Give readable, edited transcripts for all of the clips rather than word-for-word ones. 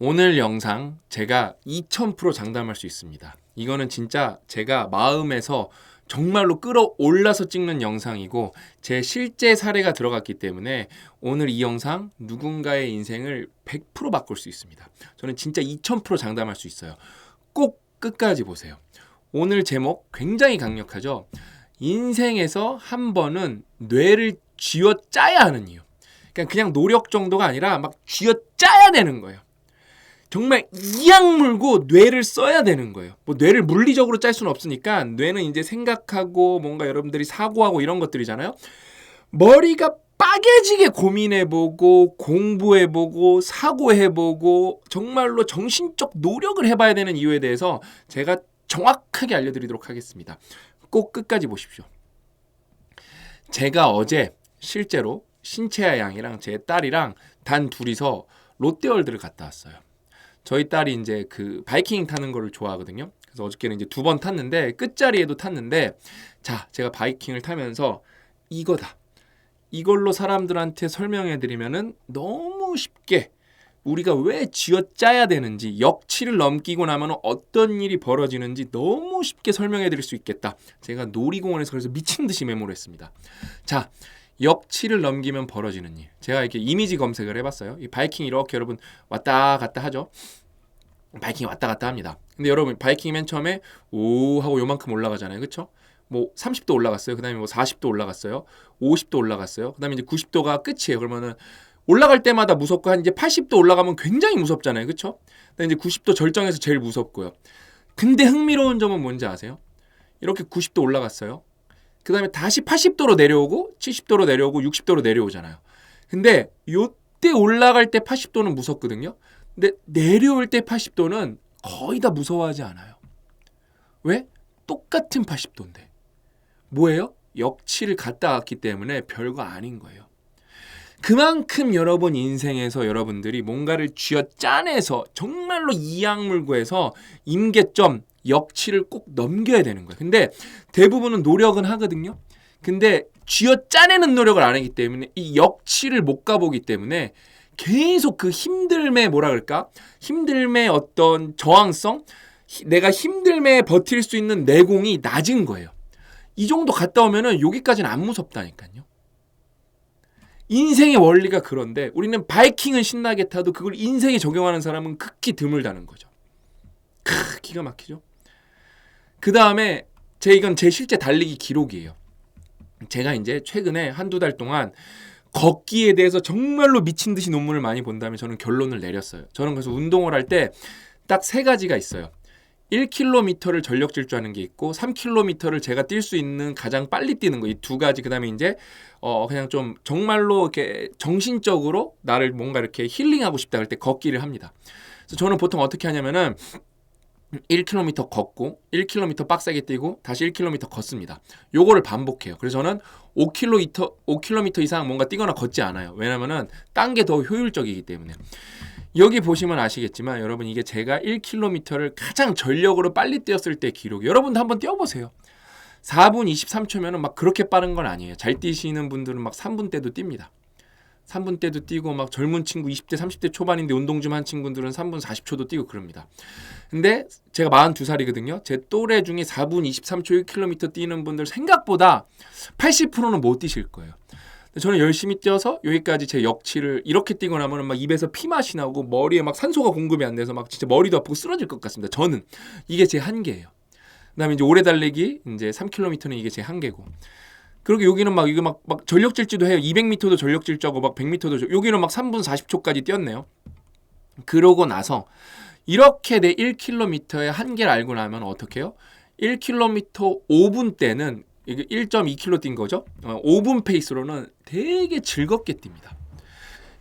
오늘 영상 제가 2000% 장담할 수 있습니다. 이거는 진짜 제가 마음에서 정말로 끌어올라서 찍는 영상이고 제 실제 사례가 들어갔기 때문에 오늘 이 영상 누군가의 인생을 100% 바꿀 수 있습니다. 저는 진짜 2000% 장담할 수 있어요. 꼭 끝까지 보세요. 오늘 제목 굉장히 강력하죠. 인생에서 한 번은 뇌를 쥐어짜야 하는 이유. 그냥 노력 정도가 아니라 막 쥐어짜야 되는 거예요. 정말 이악 물고 뇌를 써야 되는 거예요. 뭐 뇌를 물리적으로 짤 수는 없으니까 뇌는 이제 생각하고 뭔가 여러분들이 사고하고 이런 것들이잖아요. 머리가 빠개지게 고민해보고 공부해보고 사고해보고 정말로 정신적 노력을 해봐야 되는 이유에 대해서 제가 정확하게 알려드리도록 하겠습니다. 꼭 끝까지 보십시오. 제가 어제 실제로 신채아 양이랑 제 딸이랑 단 둘이서 롯데월드를 갔다 왔어요. 저희 딸이 이제 그 바이킹 타는 거를 좋아하거든요. 그래서 어저께는 이제 2번 탔는데 끝자리에도 탔는데 자, 제가 바이킹을 타면서 이거다. 이걸로 사람들한테 설명해 드리면은 너무 쉽게 우리가 왜 쥐어짜야 되는지 역치를 넘기고 나면 어떤 일이 벌어지는지 너무 쉽게 설명해 드릴 수 있겠다. 제가 놀이공원에서 그래서 미친 듯이 메모를 했습니다. 자, 역치를 넘기면 벌어지는 일. 제가 이렇게 이미지 검색을 해봤어요. 이 바이킹 이렇게 여러분 왔다 갔다 하죠. 바이킹이 왔다 갔다 합니다. 근데 여러분 바이킹이 맨 처음에 오 하고 요만큼 올라가잖아요. 그쵸? 뭐 30도 올라갔어요. 그 다음에 뭐 40도 올라갔어요. 50도 올라갔어요. 그 다음에 이제 90도가 끝이에요. 그러면은 올라갈 때마다 무섭고 한 이제 80도 올라가면 굉장히 무섭잖아요. 그쵸? 근데 이제 90도 절정에서 제일 무섭고요. 근데 흥미로운 점은 뭔지 아세요? 이렇게 90도 올라갔어요. 그 다음에 다시 80도로 내려오고 70도로 내려오고 60도로 내려오잖아요. 근데 요때 올라갈 때 80도는 무섭거든요. 근데 내려올 때 80도는 거의 다 무서워하지 않아요. 왜? 똑같은 80도인데. 뭐예요? 역치를 갔다 왔기 때문에 별거 아닌 거예요. 그만큼 여러분 인생에서 여러분들이 뭔가를 쥐어짜내서 정말로 이악물고해서 임계점, 역치를 꼭 넘겨야 되는 거예요. 근데 대부분은 노력은 하거든요. 근데 쥐어짜내는 노력을 안 하기 때문에 이 역치를 못 가보기 때문에 계속 그 힘듦의 뭐라 그럴까? 힘듦의 어떤 저항성? 내가 힘듦에 버틸 수 있는 내공이 낮은 거예요. 이 정도 갔다 오면은 여기까지는 안 무섭다니까요. 인생의 원리가 그런데 우리는 바이킹은 신나게 타도 그걸 인생에 적용하는 사람은 극히 드물다는 거죠. 기가 막히죠. 그 다음에 이건 제 실제 달리기 기록이에요. 제가 이제 최근에 한두 달 동안 걷기에 대해서 정말로 미친 듯이 논문을 많이 본 다음에 저는 결론을 내렸어요. 저는 그래서 운동을 할 때 딱 3가지가 있어요. 1km를 전력 질주하는 게 있고 3km를 제가 뛸 수 있는 가장 빨리 뛰는 거 이 2가지. 그다음에 이제 그냥 좀 정말로 이렇게 정신적으로 나를 뭔가 이렇게 힐링하고 싶다 할 때 걷기를 합니다. 그래서 저는 보통 어떻게 하냐면은 1km 걷고 1km 빡세게 뛰고 다시 1km 걷습니다. 요거를 반복해요. 그래서 저는 5km 이상 뭔가 뛰거나 걷지 않아요. 왜냐면은 딴 게 더 효율적이기 때문에. 여기 보시면 아시겠지만 여러분 이게 제가 1km를 가장 전력으로 빨리 뛰었을 때 기록. 여러분도 한번 뛰어보세요. 4분 23초면은 막 그렇게 빠른 건 아니에요. 잘 뛰시는 분들은 막 3분 때도 뜁니다. 3분 때도 뛰고 막 젊은 친구 20대 30대 초반인데 운동 좀 한 친구들은 3분 40초도 뛰고 그럽니다. 근데 제가 42살이거든요. 제 또래 중에 4분 23초 1km 뛰는 분들 생각보다 80%는 못 뛰실 거예요. 저는 열심히 뛰어서 여기까지 제 역치를 이렇게 뛰고 나면 막 입에서 피맛이 나고 머리에 막 산소가 공급이 안 돼서 막 진짜 머리도 아프고 쓰러질 것 같습니다. 저는 이게 제 한계예요. 그다음에 이제 오래 달리기 이제 3km는 이게 제 한계고. 그리고 여기는 막 이거 막 전력 질주도 해요. 200m도 전력 질주하고 막 100m도 여기는 막 3분 40초까지 뛰었네요. 그러고 나서 이렇게 내 1km의 한계를 알고 나면 어떻게 해요? 1km 5분 때는 이게 1.2km 뛴 거죠. 5분 페이스로는 되게 즐겁게 뜁니다.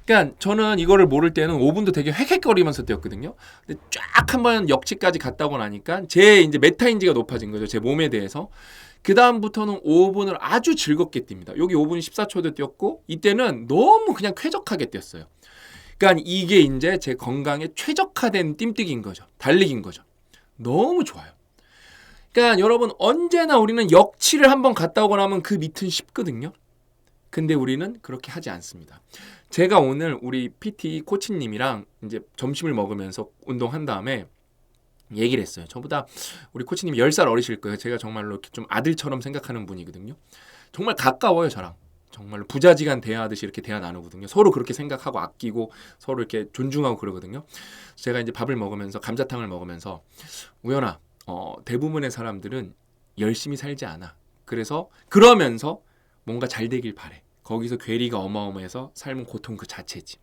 그러니까 저는 이거를 모를 때는 5분도 되게 헥헥거리면서 뛰었거든요. 근데 쫙 한번 역치까지 갔다 오고 나니까 제 이제 메타인지가 높아진 거죠. 제 몸에 대해서. 그 다음부터는 5분을 아주 즐겁게 뜁니다. 여기 5분 14초도 뛰었고 이때는 너무 그냥 쾌적하게 뛰었어요. 그러니까 이게 이제 제 건강에 최적화된 뜀뛰기인 거죠. 달리기인 거죠. 너무 좋아요. 그러니까 여러분 언제나 우리는 역치를 한번 갔다 오고 나면 그 밑은 쉽거든요. 근데 우리는 그렇게 하지 않습니다. 제가 오늘 우리 PT 코치님이랑 이제 점심을 먹으면서 운동한 다음에 얘기를 했어요. 저보다 우리 코치님이 10살 어리실 거예요. 제가 정말로 이렇게 좀 아들처럼 생각하는 분이거든요. 정말 가까워요, 저랑. 정말로 부자지간 대화하듯이 이렇게 대화 나누거든요. 서로 그렇게 생각하고 아끼고 서로 이렇게 존중하고 그러거든요. 제가 이제 밥을 먹으면서 감자탕을 먹으면서 우연아, 대부분의 사람들은 열심히 살지 않아. 그래서 그러면서 뭔가 잘 되길 바래. 거기서 괴리가 어마어마해서 삶은 고통 그 자체지.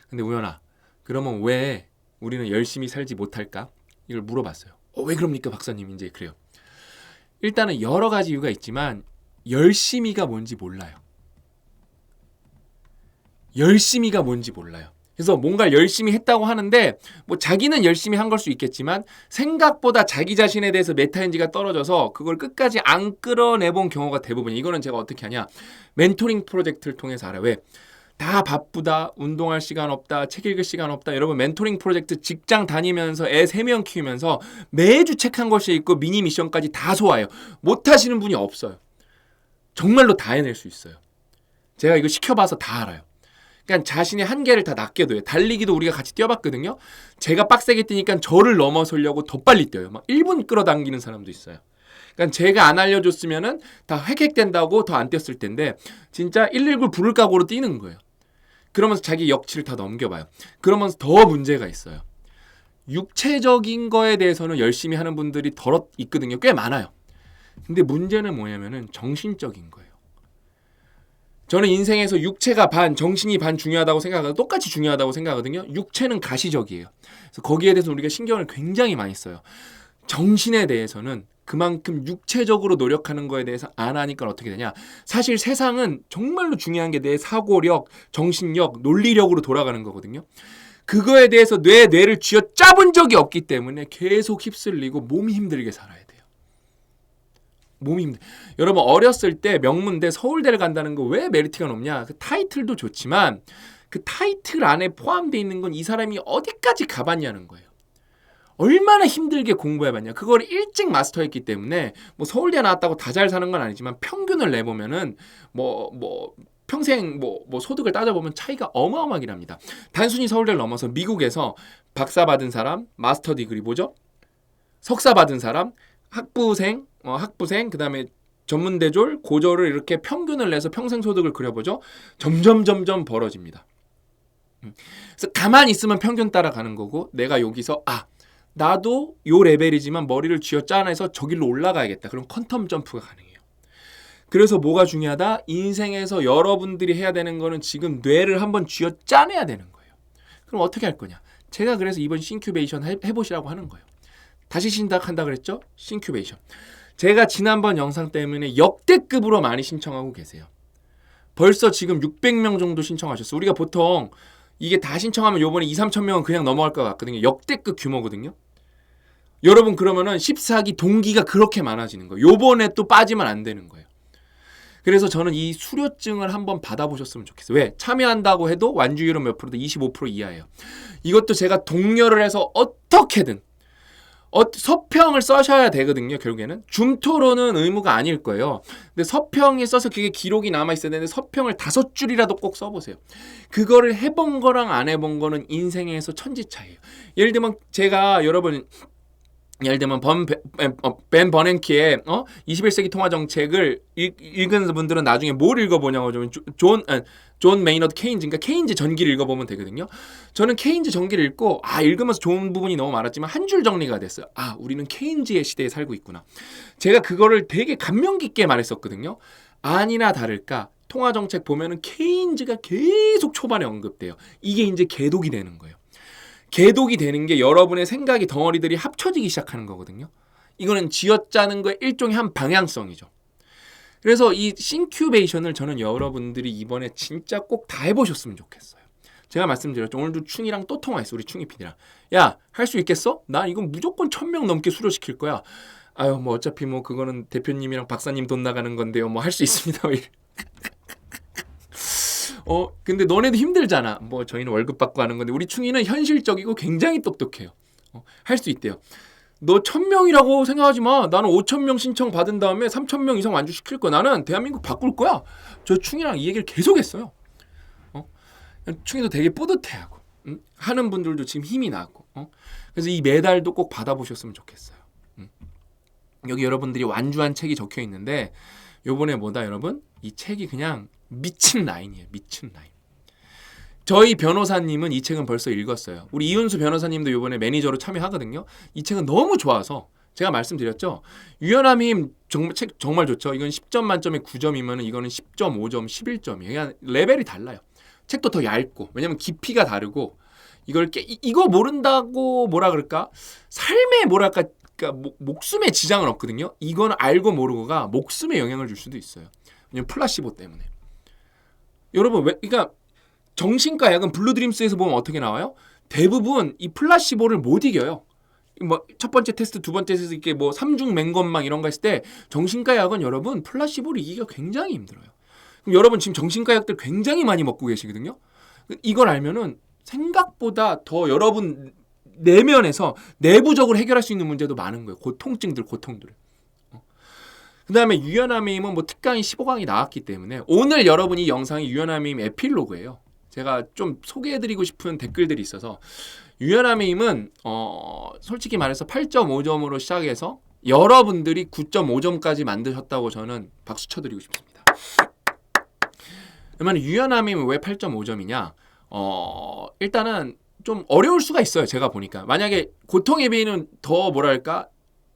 근데 우연아, 그러면 왜 우리는 열심히 살지 못할까? 이걸 물어봤어요. 왜 그럽니까, 박사님? 이제 그래요. 일단은 여러 가지 이유가 있지만 열심히가 뭔지 몰라요. 열심히가 뭔지 몰라요. 그래서 뭔가 열심히 했다고 하는데 뭐 자기는 열심히 한 걸 수 있겠지만 생각보다 자기 자신에 대해서 메타인지가 떨어져서 그걸 끝까지 안 끌어내본 경우가 대부분이에요. 이거는 제가 어떻게 하냐, 멘토링 프로젝트를 통해서 알아요. 왜? 다 바쁘다, 운동할 시간 없다, 책 읽을 시간 없다. 여러분 멘토링 프로젝트 직장 다니면서 애 3명 키우면서 매주 책 한 권씩 읽고 미니 미션까지 다 소화해요. 못하시는 분이 없어요. 정말로 다 해낼 수 있어요. 제가 이거 시켜봐서 다 알아요. 그러니까 자신의 한계를 다 낮게 둬요. 달리기도 우리가 같이 뛰어봤거든요. 제가 빡세게 뛰니까 저를 넘어서려고 더 빨리 뛰어요. 막 1분 끌어당기는 사람도 있어요. 그러니까 제가 안 알려줬으면은 다 획획된다고 더 안 뛰었을 텐데 진짜 119 부를 각오로 뛰는 거예요. 그러면서 자기 역치를 다 넘겨봐요. 그러면서 더 문제가 있어요. 육체적인 거에 대해서는 열심히 하는 분들이 덜 있거든요. 꽤 많아요. 근데 문제는 뭐냐면은 정신적인 거예요. 저는 인생에서 육체가 반, 정신이 반 중요하다고 생각하고 똑같이 중요하다고 생각하거든요. 육체는 가시적이에요. 그래서 거기에 대해서 우리가 신경을 굉장히 많이 써요. 정신에 대해서는 그만큼 육체적으로 노력하는 거에 대해서 안 하니까 어떻게 되냐. 사실 세상은 정말로 중요한 게 내 사고력, 정신력, 논리력으로 돌아가는 거거든요. 그거에 대해서 뇌를 쥐어 짜본 적이 없기 때문에 계속 휩쓸리고 몸이 힘들게 살아야 돼요. 몸이 힘들. 여러분 어렸을 때 명문대 서울대를 간다는 거 왜 메리트가 높냐? 그 타이틀도 좋지만 그 타이틀 안에 포함되어 있는 건 이 사람이 어디까지 가봤냐는 거예요. 얼마나 힘들게 공부해봤냐. 그걸 일찍 마스터했기 때문에 뭐 서울대 나왔다고 다 잘 사는 건 아니지만 평균을 내보면은 평생 소득을 따져보면 차이가 어마어마하긴 합니다. 단순히 서울대를 넘어서 미국에서 박사 받은 사람, 마스터 디그리 뭐죠? 석사 받은 사람, 학부생, 그다음에 전문대졸, 고졸을 이렇게 평균을 내서 평생 소득을 그려보죠. 점점 벌어집니다. 그래서 가만히 있으면 평균 따라가는 거고 내가 여기서 나도 요 레벨이지만 머리를 쥐어 짜내서 저길로 올라가야겠다. 그럼 퀀텀 점프가 가능해요. 그래서 뭐가 중요하다? 인생에서 여러분들이 해야 되는 거는 지금 뇌를 한번 쥐어 짜내야 되는 거예요. 그럼 어떻게 할 거냐? 제가 그래서 이번 싱큐베이션 해보시라고 하는 거예요. 다시 시작한다 그랬죠? 싱큐베이션. 제가 지난번 영상 때문에 역대급으로 많이 신청하고 계세요. 벌써 지금 600명 정도 신청하셨어요. 우리가 보통 이게 다 신청하면 요번에 2-3천 명은 그냥 넘어갈 것 같거든요. 역대급 규모거든요. 여러분 그러면은 14기 동기가 그렇게 많아지는 거예요. 요번에 또 빠지면 안 되는 거예요. 그래서 저는 이 수료증을 한번 받아보셨으면 좋겠어요. 왜? 참여한다고 해도 완주율은 몇 프로도 25% 이하예요. 이것도 제가 독려를 해서 어떻게든 서평을 써셔야 되거든요. 결국에는 줌토론은 의무가 아닐 거예요. 근데 서평이 써서 그게 기록이 남아있어야 되는데 서평을 5줄이라도 꼭 써보세요. 그거를 해본 거랑 안 해본 거는 인생에서 천지 차이예요. 예를 들면 제가 여러분 벤 버냉키의 21세기 통화 정책을 읽은 분들은 나중에 뭘 읽어보냐고 존 메이너드 케인즈, 그러니까 케인즈 전기를 읽어보면 되거든요. 저는 케인즈 전기를 읽고 읽으면서 좋은 부분이 너무 많았지만 한 줄 정리가 됐어요. 우리는 케인즈의 시대에 살고 있구나. 제가 그거를 되게 감명 깊게 말했었거든요. 아니나 다를까 통화 정책 보면은 케인즈가 계속 초반에 언급돼요. 이게 이제 개독이 되는 거예요. 개독이 되는 게 여러분의 생각이 덩어리들이 합쳐지기 시작하는 거거든요. 이거는 쥐어짜는 거의 일종의 한 방향성이죠. 그래서 이 싱큐베이션을 저는 여러분들이 이번에 진짜 꼭 다 해보셨으면 좋겠어요. 제가 말씀드렸죠. 오늘도 충이랑 또 통화했어. 우리 충이 PD랑. 야, 할 수 있겠어? 나 이건 무조건 1000명 넘게 수료시킬 거야. 어차피 그거는 대표님이랑 박사님 돈 나가는 건데요. 할 수 있습니다. 근데 너네도 힘들잖아. 저희는 월급 받고 하는 건데 우리 충이는 현실적이고 굉장히 똑똑해요. 할 수 있대요. 너 1000명이라고 생각하지 마. 나는 5000명 신청 받은 다음에 3000명 이상 완주시킬 거야. 나는 대한민국 바꿀 거야. 저 충이랑 이 얘기를 계속 했어요. 충이도 되게 뿌듯해하고 하는 분들도 지금 힘이 나고 그래서 이 메달도 꼭 받아보셨으면 좋겠어요. 여기 여러분들이 완주한 책이 적혀 있는데 요번에 뭐다 여러분? 이 책이 그냥 미친 라인이에요. 미친 라인. 저희 변호사님은 이 책은 벌써 읽었어요. 우리 이윤수 변호사님도 요번에 매니저로 참여하거든요. 이 책은 너무 좋아서 제가 말씀드렸죠. 유연함의 힘 책 정말 좋죠. 이건 10점 만점에 9점이면 이거는 10.5점, 11점이에요. 그냥 레벨이 달라요. 책도 더 얇고 왜냐면 깊이가 다르고 이거 모른다고 뭐라 그럴까? 삶에 뭐랄까 그러니까 목숨에 지장은 없거든요. 이건 알고 모르고가 목숨에 영향을 줄 수도 있어요. 왜냐면 플라시보 때문에. 여러분 그러니까 정신과 약은 블루드림스에서 보면 어떻게 나와요? 대부분 이 플라시보를 못 이겨요. 뭐 첫 번째 테스트, 두 번째 테스트 이렇게 뭐 삼중 맹검막 이런 거 했을 때 정신과 약은 여러분 플라시보를 이기기가 굉장히 힘들어요. 그럼 여러분 지금 정신과 약들 굉장히 많이 먹고 계시거든요. 이걸 알면은 생각보다 더 여러분 내면에서 내부적으로 해결할 수 있는 문제도 많은 거예요. 고통들을. 그 다음에 유연함의 힘은 뭐 특강이 15강이 나왔기 때문에 오늘 여러분 이 영상이 유연함의 힘 에필로그예요. 제가 좀 소개해드리고 싶은 댓글들이 있어서 유연함의 힘은 솔직히 말해서 8.5점으로 시작해서 여러분들이 9.5점까지 만드셨다고 저는 박수 쳐드리고 싶습니다. 그러면 유연함의 힘은 왜 8.5점이냐? 일단은 좀 어려울 수가 있어요. 제가 보니까 만약에 고통의 비는 더 뭐랄까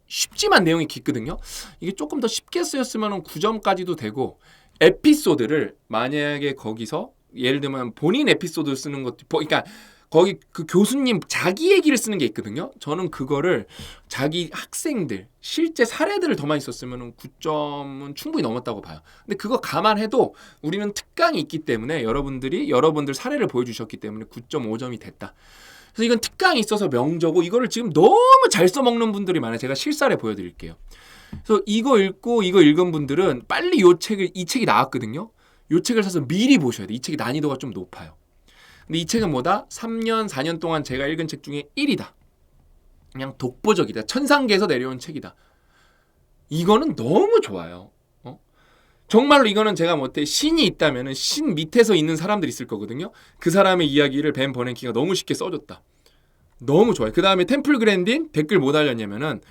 쉽지만 내용이 깊거든요. 이게 조금 더 쉽게 쓰였으면 9점까지도 되고 에피소드를 만약에 거기서 예를 들면 본인 에피소드 쓰는 것도 그러니까 거기 그 교수님 자기 얘기를 쓰는 게 있거든요. 저는 그거를 자기 학생들 실제 사례들을 더 많이 썼으면 9점은 충분히 넘었다고 봐요. 근데 그거 감안해도 우리는 특강이 있기 때문에 여러분들 사례를 보여주셨기 때문에 9.5점이 됐다. 그래서 이건 특강이 있어서 명저고 이거를 지금 너무 잘 써먹는 분들이 많아요. 제가 실사례 보여드릴게요. 그래서 이거 읽은 분들은 빨리 이 책이 나왔거든요. 이 책을 사서 미리 보셔야 돼요. 이 책이 난이도가 좀 높아요. 근데 이 책은 뭐다? 3년, 4년 동안 제가 읽은 책 중에 1위다. 그냥 독보적이다. 천상계에서 내려온 책이다. 이거는 너무 좋아요. 정말로 이거는 제가 못해 신이 있다면 신 밑에서 있는 사람들이 있을 거거든요. 그 사람의 이야기를 벤 버냉키가 너무 쉽게 써줬다. 너무 좋아요. 그 다음에 템플 그랜딘 댓글 못 알렸냐면은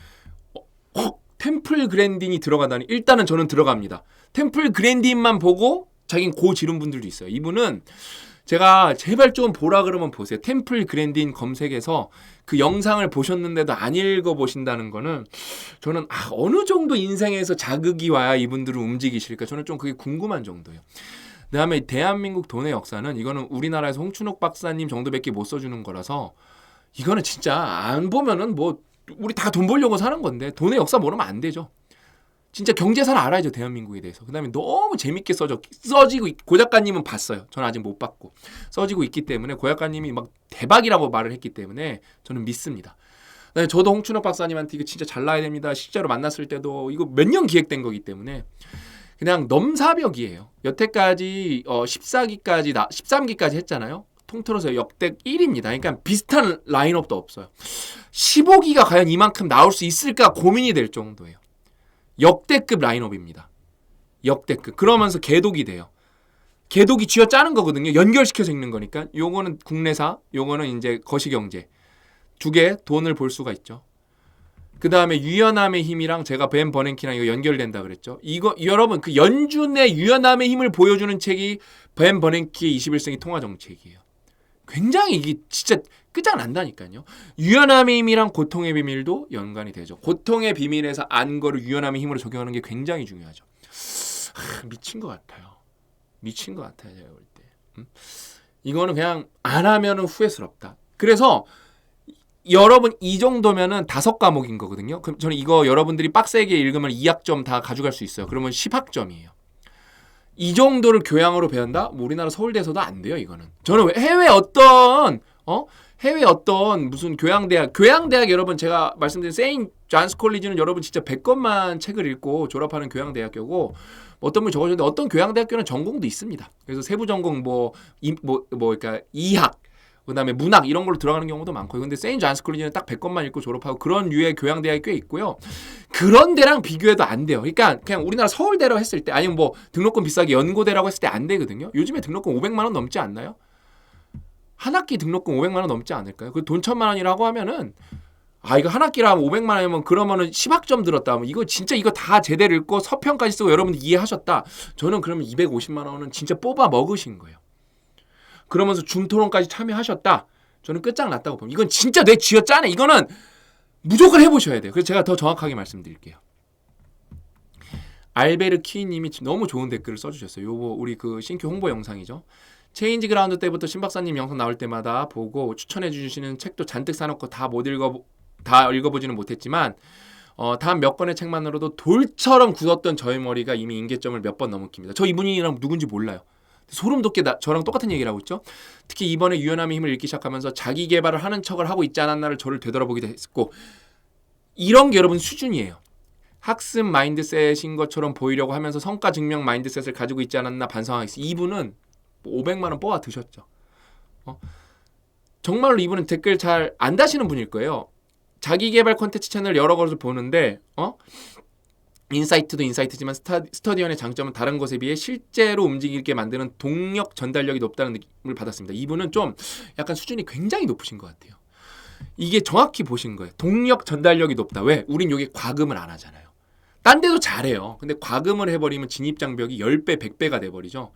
템플 그랜딘이 들어가다니 일단은 저는 들어갑니다. 템플 그랜딘만 보고 자긴 고 지른 분들도 있어요. 이분은 제가 제발 좀 보라 그러면 보세요. 템플 그랜딘 검색해서 그 영상을 보셨는데도 안 읽어보신다는 거는 저는 어느 정도 인생에서 자극이 와야 이분들은 움직이실까 저는 좀 그게 궁금한 정도예요. 그 다음에 대한민국 돈의 역사는 이거는 우리나라에서 홍춘옥 박사님 정도밖에 못 써주는 거라서 이거는 진짜 안 보면은 뭐 우리 다 돈 벌려고 사는 건데 돈의 역사 모르면 안 되죠. 진짜 경제사를 알아야죠. 대한민국에 대해서. 그 다음에 너무 재밌게 써지고 고 작가님은 봤어요. 저는 아직 못 봤고 써지고 있기 때문에 고 작가님이 막 대박이라고 말을 했기 때문에 저는 믿습니다. 그다음에 저도 홍춘옥 박사님한테 이거 진짜 잘 나야 됩니다. 실제로 만났을 때도 이거 몇 년 기획된 거기 때문에 그냥 넘사벽이에요. 여태까지 13기까지 했잖아요. 통틀어서 역대 1위입니다. 그러니까 비슷한 라인업도 없어요. 15기가 과연 이만큼 나올 수 있을까 고민이 될 정도예요. 역대급 라인업입니다. 역대급. 그러면서 개독이 돼요. 개독이 쥐어짜는 거거든요. 연결시켜서 읽는 거니까. 요거는 국내사, 요거는 이제 거시경제. 두 개 돈을 볼 수가 있죠. 그 다음에 유연함의 힘이랑 제가 벤 버냉키랑 이거 연결된다 그랬죠. 이거 여러분 그 연준의 유연함의 힘을 보여주는 책이 벤 버냉키의 21세기 통화정책이에요. 굉장히 이게 진짜 끝장난다니까요. 유연함의 힘이랑 고통의 비밀도 연관이 되죠. 고통의 비밀에서 안 거를 유연함의 힘으로 적용하는 게 굉장히 중요하죠. 미친 것 같아요. 미친 것 같아요. 제가 볼 때. 이거는 그냥 안 하면은 후회스럽다. 그래서 여러분 이 정도면은 5과목인 거거든요. 그럼 저는 이거 여러분들이 빡세게 읽으면 2학점 다 가져갈 수 있어요. 그러면 10학점이에요. 이 정도를 교양으로 배운다? 뭐 우리나라 서울대에서도 안 돼요. 이거는. 저는 해외 어떤 무슨 교양대학 여러분 제가 말씀드린 세인트 존스 콜리지는 여러분 진짜 100권만 책을 읽고 졸업하는 교양대학교고 어떤 분이 적어줬는데 어떤 교양대학교는 전공도 있습니다. 그래서 세부 전공 그러니까 이학 그다음에 문학 이런 걸로 들어가는 경우도 많고요. 근데 세인트 존스 콜리지는 딱 100권만 읽고 졸업하고 그런 류의 교양대학이 꽤 있고요. 그런 데랑 비교해도 안 돼요. 그러니까 그냥 우리나라 서울대라고 했을 때 아니면 뭐 등록금 비싸게 연고대라고 했을 때 안 되거든요. 요즘에 등록금 500만 원 넘지 않나요? 한 학기 등록금 500만 원 넘지 않을까요? 그 돈 1,000만 원이라고 하면은 이거 한 학기라 하면 500만 원이면 그러면은 10학점 들었다 하면 이거 진짜 이거 다 제대로 읽고 서평까지 쓰고 여러분들 이해하셨다. 저는 그러면 250만 원은 진짜 뽑아 먹으신 거예요. 그러면서 줌토론까지 참여하셨다. 저는 끝장났다고 봅니다. 이건 진짜 뇌 쥐어짜네. 이거는 무조건 해보셔야 돼요. 그래서 제가 더 정확하게 말씀드릴게요. 알베르 키님이 너무 좋은 댓글을 써주셨어요. 요거 우리 그 신규 홍보 영상이죠. 체인지 그라운드 때부터 신 박사님 영상 나올 때마다 보고 추천해 주시는 책도 잔뜩 사놓고 다 읽어보지는 못했지만 다음 몇 권의 책만으로도 돌처럼 굳었던 저의 머리가 이미 임계점을 몇 번 넘깁니다. 저 이분이랑 누군지 몰라요. 소름 돋게 저랑 똑같은 얘기를 하고 있죠. 특히 이번에 유연함의 힘을 읽기 시작하면서 자기 개발을 하는 척을 하고 있지 않았나를 저를 되돌아보기도 했고, 이런 게 여러분 수준이에요. 학습 마인드셋인 것처럼 보이려고 하면서 성과 증명 마인드셋을 가지고 있지 않았나 반성하겠어요. 이분은 500만 원 뽑아 드셨죠. 정말로 이분은 댓글 잘 안 다시는 분일 거예요. 자기 개발 콘텐츠 채널 여러 것을 보는데 인사이트도 인사이트지만 스터디언의 장점은 다른 것에 비해 실제로 움직이게 만드는 동력 전달력이 높다는 느낌을 받았습니다. 이분은 좀 약간 수준이 굉장히 높으신 것 같아요. 이게 정확히 보신 거예요. 동력 전달력이 높다. 왜? 우린 여기 과금을 안 하잖아요. 딴 데도 잘해요. 근데 과금을 해버리면 진입장벽이 10배, 100배가 돼버리죠.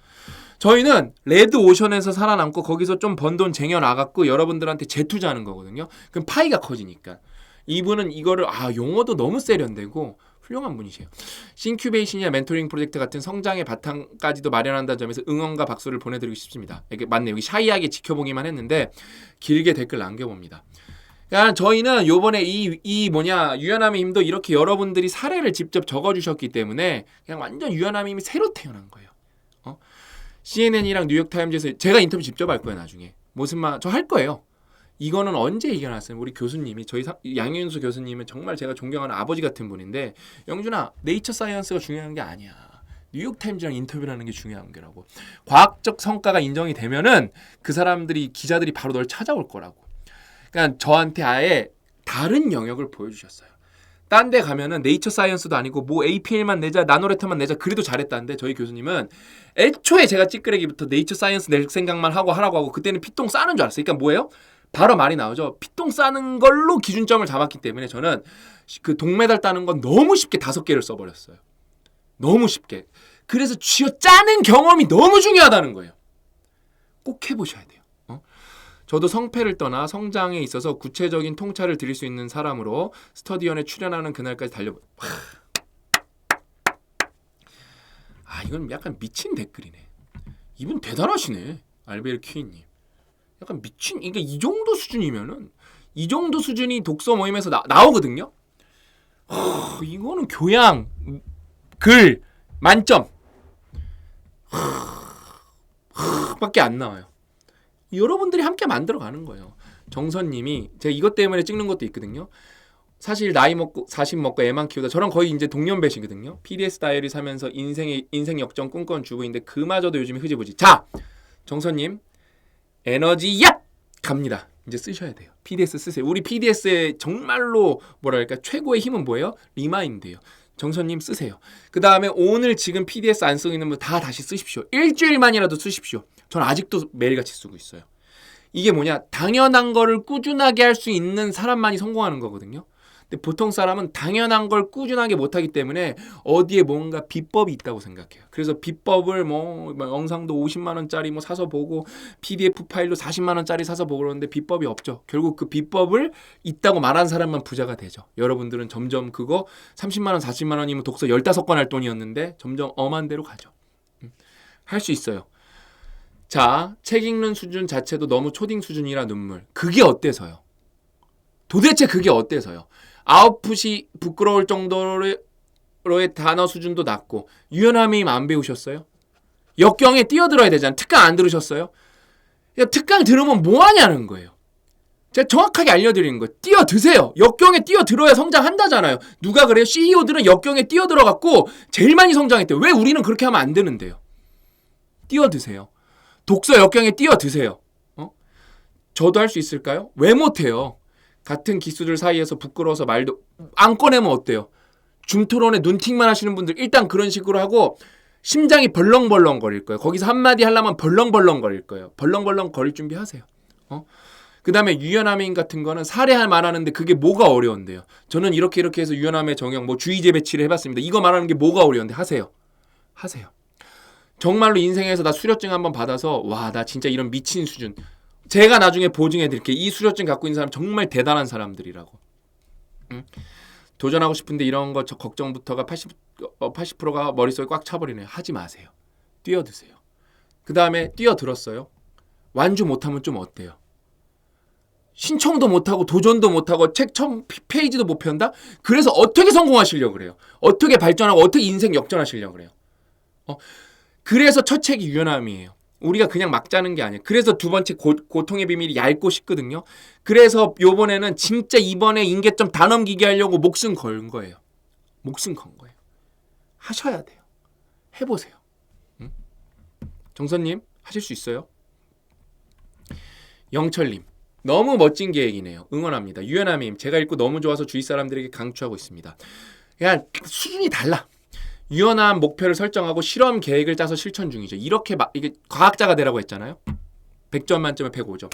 저희는 레드 오션에서 살아남고 거기서 좀 번 돈 쟁여나갔고 여러분들한테 재투자하는 거거든요. 그럼 파이가 커지니까. 이분은 이거를 용어도 너무 세련되고 훌륭한 분이세요. 싱큐베이션이나 멘토링 프로젝트 같은 성장의 바탕까지도 마련한다는 점에서 응원과 박수를 보내드리고 싶습니다. 이게 맞네. 여기 샤이하게 지켜보기만 했는데 길게 댓글 남겨봅니다. 그러니까 저희는 요번에 유연함의 힘도 이렇게 여러분들이 사례를 직접 적어주셨기 때문에 그냥 완전 유연함의 힘이 새로 태어난 거예요. CNN이랑 뉴욕타임즈에서 제가 인터뷰 직접 할 거예요. 나중에 무슨 말 저 할 거예요. 이거는 언제 이겨놨어요? 우리 교수님이 저희 양윤수 교수님은 정말 제가 존경하는 아버지 같은 분인데, 영준아, 네이처 사이언스가 중요한 게 아니야. 뉴욕타임즈랑 인터뷰를 하는 게 중요한 거라고. 과학적 성과가 인정이 되면은 그 기자들이 바로 널 찾아올 거라고. 그러니까 저한테 아예 다른 영역을 보여주셨어요. 딴 데 가면은 네이처 사이언스도 아니고 뭐 APL만 내자, 나노레터만 내자 그래도 잘했다는데, 저희 교수님은 애초에 제가 찌끄레기부터 네이처 사이언스 낼 생각만 하라고 하고 그때는 피똥 싸는 줄 알았어요. 그러니까 뭐예요? 바로 말이 나오죠. 피똥 싸는 걸로 기준점을 잡았기 때문에 저는 그 동메달 따는 건 너무 쉽게 5개를 써버렸어요. 너무 쉽게. 그래서 쥐어 짜는 경험이 너무 중요하다는 거예요. 꼭 해보셔야 돼요. 저도 성패를 떠나 성장에 있어서 구체적인 통찰을 드릴 수 있는 사람으로 스터디언에 출연하는 그날까지 이건 약간 미친 댓글이네. 이분 대단하시네. 알베르 퀴님. 약간 미친, 그러니까 이 정도 수준이면은, 이 정도 수준이 독서 모임에서 나오거든요. 이거는 교양, 글, 만점 밖에 안 나와요. 여러분들이 함께 만들어가는 거예요. 정선님이 제가 이것 때문에 찍는 것도 있거든요. 사실 나이 먹고 40 먹고 애만 키우다 저랑 거의 이제 동년배시거든요. PDS 다이어리 사면서 인생 역전 꿈꿔온 주부인데 그마저도 요즘에 흐지부지. 자, 정선님 에너지 얍! 갑니다. 이제 쓰셔야 돼요. PDS 쓰세요. 우리 PDS의 정말로 뭐랄까 최고의 힘은 뭐예요? 리마인드예요. 정선님 쓰세요. 그 다음에 오늘 지금 PDS 안 쓰고 있는 분 다 다시 쓰십시오. 일주일만이라도 쓰십시오. 전 아직도 매일같이 쓰고 있어요. 이게 뭐냐? 당연한 거를 꾸준하게 할 수 있는 사람만이 성공하는 거거든요. 근데 보통 사람은 당연한 걸 꾸준하게 못하기 때문에 어디에 뭔가 비법이 있다고 생각해요. 그래서 비법을 뭐 영상도 50만 원짜리 뭐 사서 보고 PDF 파일도 40만 원짜리 사서 보고 그러는데 비법이 없죠. 결국 그 비법을 있다고 말한 사람만 부자가 되죠. 여러분들은 점점 그거 30만 원, 40만 원이면 독서 15권 할 돈이었는데 점점 엄한 데로 가죠. 할 수 있어요. 자, 책 읽는 수준 자체도 너무 초딩 수준이라 눈물. 그게 어때서요? 도대체 그게 어때서요? 아웃풋이 부끄러울 정도로의 단어 수준도 낮고 유연함의 힘 안 배우셨어요? 역경에 뛰어들어야 되잖아요. 특강 안 들으셨어요? 특강 들으면 뭐 하냐는 거예요. 제가 정확하게 알려드리는 거예요. 뛰어드세요. 역경에 뛰어들어야 성장한다잖아요. 누가 그래요? CEO들은 역경에 뛰어들어갖고 제일 많이 성장했대요. 왜 우리는 그렇게 하면 안 되는데요? 뛰어드세요. 독서 역경에 뛰어드세요. 저도 할 수 있을까요? 왜 못해요? 같은 기수들 사이에서 부끄러워서 말도 안 꺼내면 어때요? 줌토론에 눈팅만 하시는 분들 일단 그런 식으로 하고 심장이 벌렁벌렁 거릴 거예요. 거기서 한마디 하려면 벌렁벌렁 거릴 거예요. 벌렁벌렁 거릴 준비하세요. 그 다음에 유연함인 같은 거는 사례할 말하는데 그게 뭐가 어려운데요. 저는 이렇게 해서 유연함의 정형 뭐 주의제 배치를 해봤습니다. 이거 말하는 게 뭐가 어려운데 하세요. 정말로 인생에서 나 수료증 한번 받아서 와 나 진짜 이런 미친 수준. 제가 나중에 보증해드릴게요. 이 수료증 갖고 있는 사람 정말 대단한 사람들이라고. 응? 도전하고 싶은데 이런 거 걱정부터가 80%가 머릿속에 꽉 차버리네요. 하지 마세요. 뛰어드세요. 그 다음에 뛰어들었어요. 완주 못하면 좀 어때요? 신청도 못하고 도전도 못하고 책 1000페이지도 못 편다? 그래서 어떻게 성공하시려고 그래요? 어떻게 발전하고 어떻게 인생 역전하시려고 그래요? 그래서 첫 책이 유연함이에요. 우리가 그냥 막 짜는 게 아니에요. 그래서 두 번째 고통의 비밀이 얇고 쉽거든요. 그래서 요번에는 진짜 이번에 인계점 다 넘기게 하려고 목숨 건 거예요. 하셔야 돼요. 해보세요. 응? 정선님 하실 수 있어요? 영철님 너무 멋진 계획이네요. 응원합니다. 유연함임 제가 읽고 너무 좋아서 주위 사람들에게 강추하고 있습니다. 그냥 수준이 달라. 유연한 목표를 설정하고 실험 계획을 짜서 실천 중이죠. 이렇게 이게 과학자가 되라고 했잖아요. 100점 만점에 105점.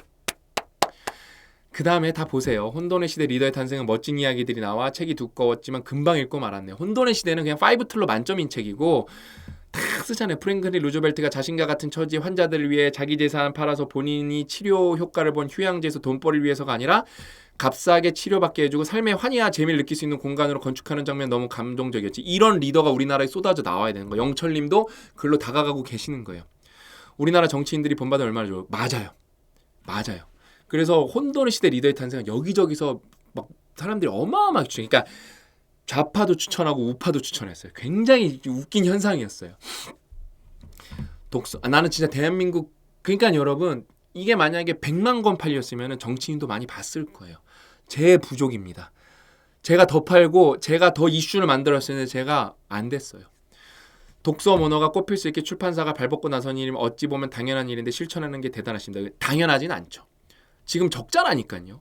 그 다음에 다 보세요. 혼돈의 시대 리더의 탄생은 멋진 이야기들이 나와 책이 두꺼웠지만 금방 읽고 말았네요. 혼돈의 시대는 그냥 5툴로 만점인 책이고 다 쓰잖아요. 프랭클린 루즈벨트가 자신과 같은 처지 환자들을 위해 자기 재산 팔아서 본인이 치료 효과를 본 휴양지에서 돈벌이를 위해서가 아니라 값싸게 치료받게 해주고 삶의 환희와 재미를 느낄 수 있는 공간으로 건축하는 장면 너무 감동적이었지. 이런 리더가 우리나라에 쏟아져 나와야 되는 거예요. 영철님도 글로 다가가고 계시는 거예요. 우리나라 정치인들이 본받아 얼마나 좋아요. 맞아요. 그래서 혼돈의 시대 리더의 탄생은 여기저기서 막 사람들이 어마어마하게 추천해요. 그러니까 좌파도 추천하고 우파도 추천했어요. 굉장히 웃긴 현상이었어요. 나는 진짜 대한민국 그러니까 여러분 이게 만약에 100만 권 팔렸으면 정치인도 많이 봤을 거예요. 제 부족입니다. 제가 더 팔고 제가 더 이슈를 만들었었는데 제가 안 됐어요. 독서 문어가 꼽힐 수 있게 출판사가 발벗고 나선 일이면 어찌 보면 당연한 일인데 실천하는 게 대단하십니다. 당연하진 않죠. 지금 적자라니까요.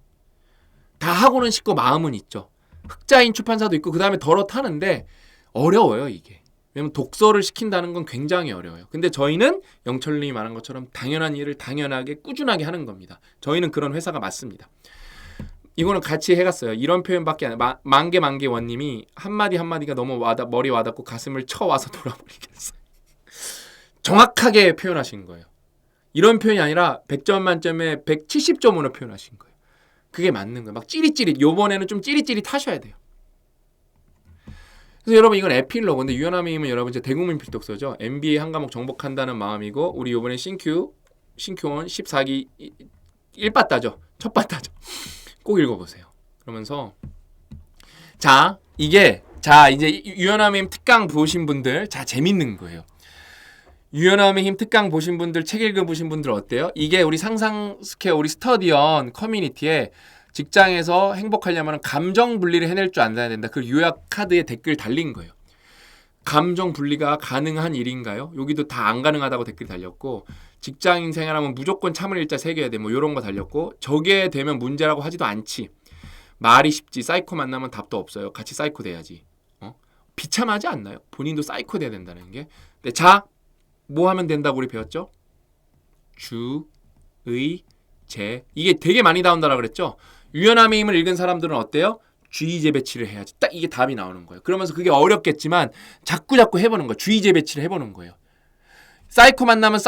다 하고는 싶고 마음은 있죠. 흑자인 출판사도 있고 그 다음에 덜어 타는데 어려워요 이게. 왜냐면 독서를 시킨다는 건 굉장히 어려워요. 근데 저희는 영철님이 말한 것처럼 당연한 일을 당연하게 꾸준하게 하는 겁니다. 저희는 그런 회사가 맞습니다. 이거는 같이 해갔어요. 이런 표현밖에 안 해요. 만개 원님이 한마디가 너무 머리 와닿고 가슴을 쳐와서 돌아버리겠어요. 정확하게 표현하신 거예요. 이런 표현이 아니라 100점 만점에 170점으로 표현하신 거예요. 그게 맞는 거예요. 막 찌릿찌릿. 요번에는 좀 찌릿찌릿 하셔야 돼요. 그래서 여러분 이건 에필로그. 근데 유연함이면 여러분 이제 대국민 필독서죠. MBA 한 과목 정복한다는 마음이고 우리 요번에 신큐원 14기 1바따죠. 첫 바따죠. 꼭 읽어보세요. 그러면서 이제 유연함의 힘 특강 보신 분들 재밌는 거예요. 유연함의 힘 특강 보신 분들 책 읽어보신 분들 어때요? 이게 우리 상상 스퀘어 우리 스터디언 커뮤니티에 직장에서 행복하려면 감정 분리를 해낼 줄 알아야 된다. 그 요약 카드에 댓글 달린 거예요. 감정 분리가 가능한 일인가요? 여기도 다 안 가능하다고 댓글 달렸고 직장인 생활하면 무조건 참을 일자 새겨야 돼. 뭐 이런 거 달렸고 저게 되면 문제라고 하지도 않지. 말이 쉽지. 사이코 만나면 답도 없어요. 같이 사이코 돼야지. 비참하지 않나요? 본인도 사이코 돼야 된다는 게. 근데 뭐 하면 된다고 우리 배웠죠? 주, 의, 제. 이게 되게 많이 나온다라고 그랬죠? 유연함의 힘을 읽은 사람들은 어때요? 주의제 배치를 해야지. 딱 이게 답이 나오는 거예요. 그러면서 그게 어렵겠지만 자꾸 해보는 거예요. 주의제 배치를 해보는 거예요. 사이코 만나면